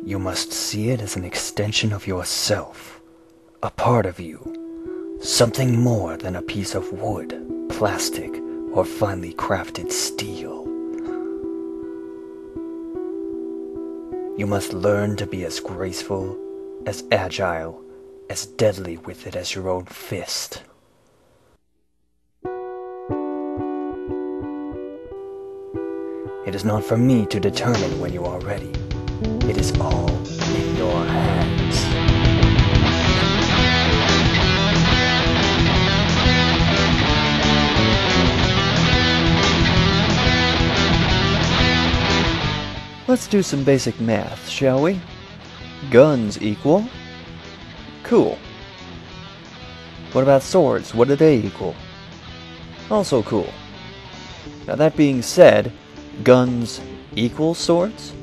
You must see it as an extension of yourself, a part of you, something more than a piece of wood, plastic, or finely crafted steel. You must learn to be as graceful, as agile, as deadly with it as your own fist. It is not for me to determine when you are ready. It is all in your hands. Let's do some basic math, shall we? Guns equal? Cool. What about swords? What do they equal? Also cool. Now that being said, guns equal swords?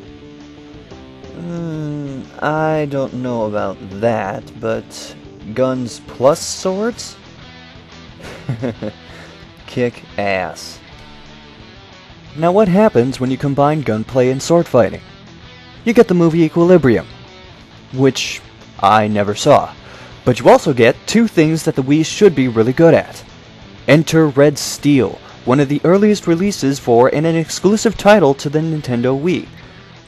I don't know about that, but guns plus swords? Kick ass. Now what happens when you combine gunplay and sword fighting? You get the movie Equilibrium, which I never saw, but you also get two things that the Wii should be really good at. Enter Red Steel, one of the earliest releases for and an exclusive title to the Nintendo Wii.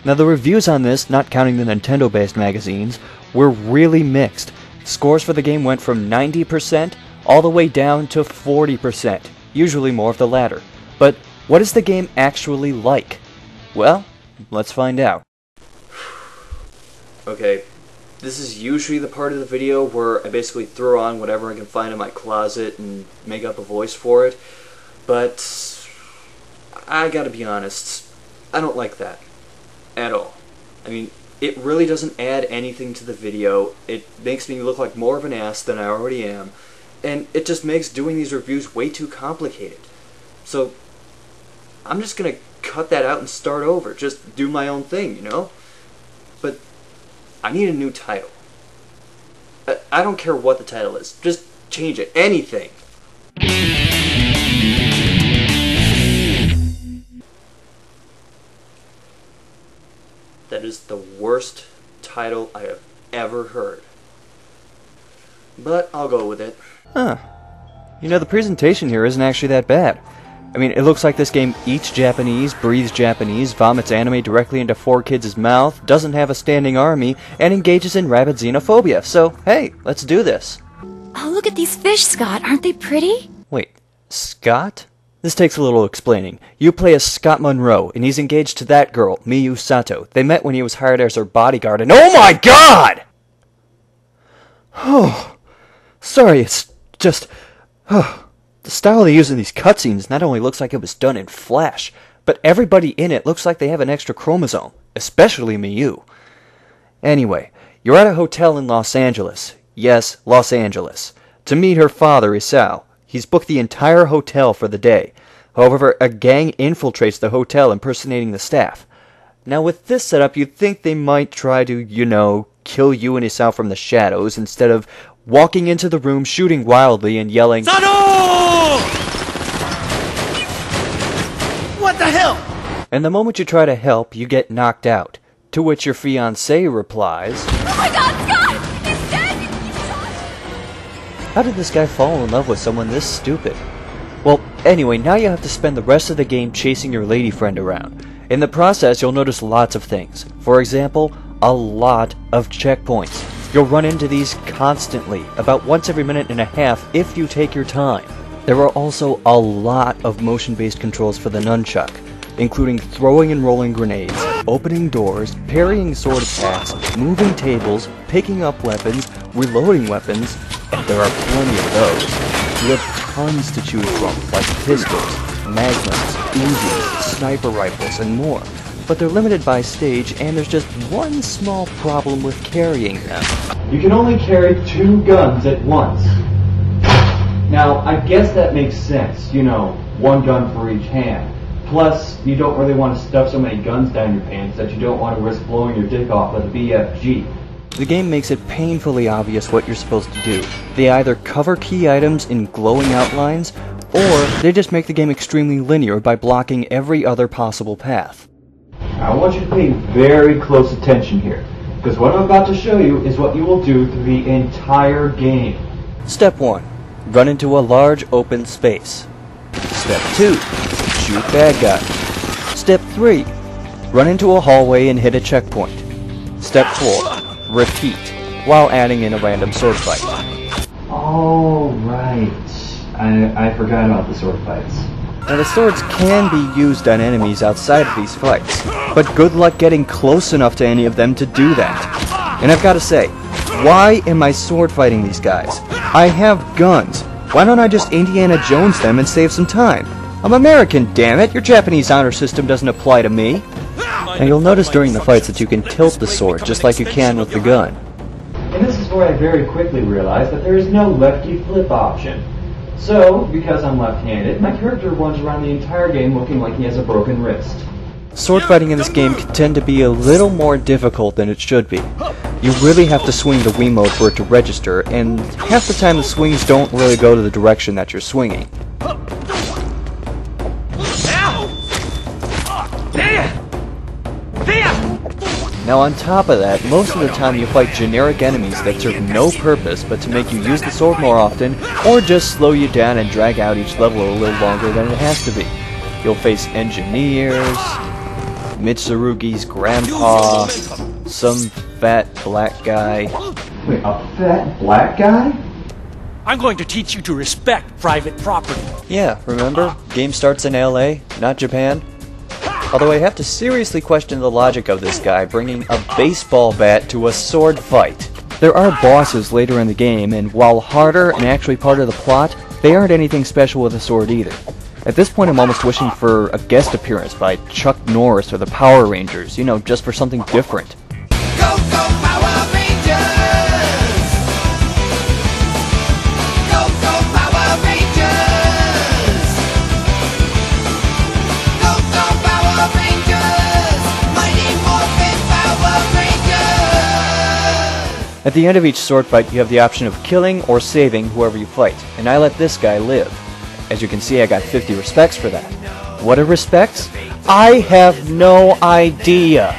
Now the reviews on this, not counting the Nintendo-based magazines, were really mixed. Scores for the game went from 90% all the way down to 40%, usually more of the latter. But what is the game actually like? Well, let's find out. Okay, this is usually the part of the video where I basically throw on whatever I can find in my closet and make up a voice for it, but I gotta be honest, I don't like that at all. I mean, it really doesn't add anything to the video. It makes me look like more of an ass than I already am, and it just makes doing these reviews way too complicated. So I'm just gonna cut that out and start over, just do my own thing, you know? But I need a new title. I don't care what the title is, just change it, anything. That is the worst title I have ever heard. But I'll go with it. Huh. You know, the presentation here isn't actually that bad. I mean, it looks like this game eats Japanese, breathes Japanese, vomits anime directly into 4 kids' mouth, doesn't have a standing army, and engages in rabid xenophobia. So, hey, let's do this. Oh, look at these fish, Scott. Aren't they pretty? Wait, Scott? This takes a little explaining. You play as Scott Monroe, and he's engaged to that girl, Miyu Sato. They met when he was hired as her bodyguard, and oh my god! Oh, sorry, it's just... The style they use in these cutscenes not only looks like it was done in Flash, but everybody in it looks like they have an extra chromosome, especially Miyu. Anyway, you're at a hotel in Los Angeles. Yes, Los Angeles. To meet her father, Isao. He's booked the entire hotel for the day. However, a gang infiltrates the hotel impersonating the staff. Now with this setup, you'd think they might try to, you know, kill you and Isao from the shadows instead of walking into the room, shooting wildly, and yelling, "Sano!" What the hell? And the moment you try to help, you get knocked out. To which your fiancé replies, "Oh my god, Scott! He's dead! He's shot!" How did this guy fall in love with someone this stupid? Well, anyway, now you have to spend the rest of the game chasing your lady friend around. In the process, you'll notice lots of things. For example, a lot of checkpoints. You'll run into these constantly, about once every minute and a half if you take your time. There are also a lot of motion-based controls for the nunchuck, including throwing and rolling grenades, opening doors, parrying sword attacks, moving tables, picking up weapons, reloading weapons, and there are plenty of those. You have tons to choose from, like pistols, magnums, Uzis, sniper rifles, and more. But they're limited by stage, and there's just one small problem with carrying them. You can only carry 2 guns at once. Now, I guess that makes sense, you know, 1 gun for each hand. Plus, you don't really want to stuff so many guns down your pants that you don't want to risk blowing your dick off with a BFG. The game makes it painfully obvious what you're supposed to do. They either cover key items in glowing outlines, or they just make the game extremely linear by blocking every other possible path. I want you to pay very close attention here. because what I'm about to show you is what you will do through the entire game. Step 1. Run into a large open space. Step 2. Shoot bad guys. Step 3. Run into a hallway and hit a checkpoint. Step 4. Repeat, while adding in a random sword fight. Oh, right. I forgot about the sword fights. Now the swords can be used on enemies outside of these fights, but good luck getting close enough to any of them to do that. And I've got to say, why am I sword fighting these guys? I have guns. Why don't I just Indiana Jones them and save some time? I'm American, damn it! Your Japanese honor system doesn't apply to me. Now you'll notice during the fights that you can tilt the sword just like you can with the gun. And this is where I very quickly realized that there is no lefty flip option. So, because I'm left-handed, my character runs around the entire game looking like he has a broken wrist. Sword fighting in this game can tend to be a little more difficult than it should be. You really have to swing the Wiimote for it to register, and half the time the swings don't really go to the direction that you're swinging. Now on top of that, most of the time you fight generic enemies that serve no purpose but to make you use the sword more often, or just slow you down and drag out each level a little longer than it has to be. You'll face engineers, Mitsurugi's grandpa, some fat black guy. Wait, a fat black guy? I'm going to teach you to respect private property. Yeah, remember? Game starts in LA, not Japan. Although I have to seriously question the logic of this guy bringing a baseball bat to a sword fight. There are bosses later in the game, and while harder and actually part of the plot, they aren't anything special with a sword either. At this point I'm almost wishing for a guest appearance by Chuck Norris or the Power Rangers, you know, just for something different. Go, go, Power Rangers! Go, go, Power Rangers! Go, go, Power Rangers! Mighty Morphin Power Rangers! At the end of each sword fight you have the option of killing or saving whoever you fight, and I let this guy live. As you can see, I got 50 respects for that. What are respects? I have no idea!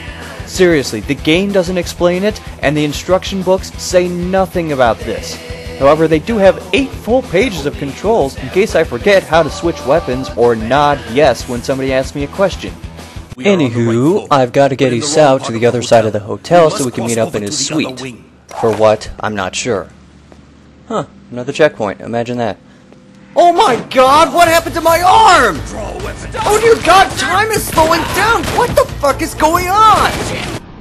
Seriously, the game doesn't explain it, and the instruction books say nothing about this. However, they do have 8 full pages of controls in case I forget how to switch weapons or nod yes when somebody asks me a question. Anywho, I've got to get Isao to the other side of the hotel so we can meet up in his suite. For what? I'm not sure. Huh, another checkpoint, imagine that. Oh my god, what happened to my arm? Oh dear god, time is slowing down! What the fuck is going on?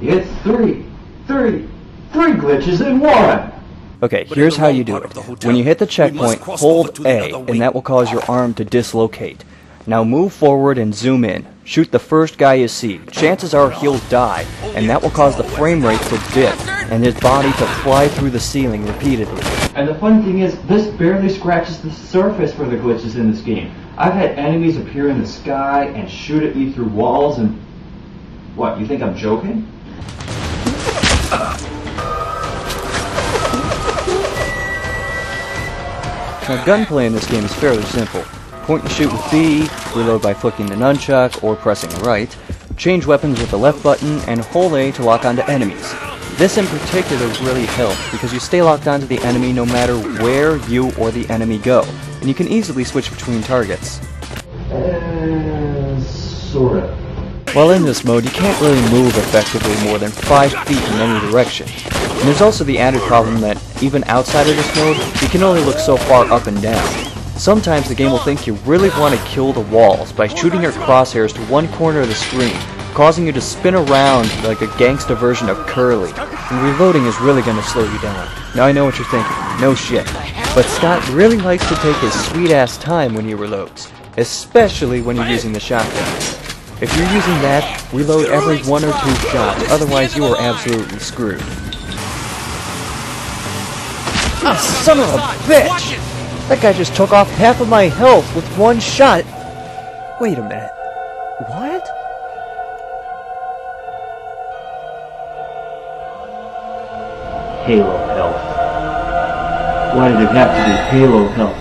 It's three glitches in one! Okay, here's how you do it. When you hit the checkpoint, hold A, and that will cause your arm to dislocate. Now move forward and zoom in. Shoot the first guy you see. Chances are he'll die, and that will cause the frame rate to dip, and his body to fly through the ceiling repeatedly. And the funny thing is, this barely scratches the surface for the glitches in this game. I've had enemies appear in the sky and shoot at me through walls and... What, you think I'm joking? Now gunplay in this game is fairly simple. Point and shoot with B, reload by flicking the nunchuck or pressing right, change weapons with the left button, and hold A to lock onto enemies. This in particular really helps because you stay locked onto the enemy no matter where you or the enemy go, and you can easily switch between targets. Sorta. While in this mode, you can't really move effectively more than 5 feet in any direction. And there's also the added problem that, even outside of this mode, you can only look so far up and down. Sometimes the game will think you really want to kill the walls by shooting your crosshairs to one corner of the screen, causing you to spin around like a gangsta version of Curly, and reloading is really going to slow you down. Now I know what you're thinking, no shit, but Scott really likes to take his sweet ass time when he reloads, especially when you're using the shotgun. If you're using that, reload every 1 or 2 shots, otherwise you are absolutely screwed. Ah, son of a bitch! That guy just took off half of my health with 1 shot! Wait a minute. What? Halo health. Why did it have to be Halo health?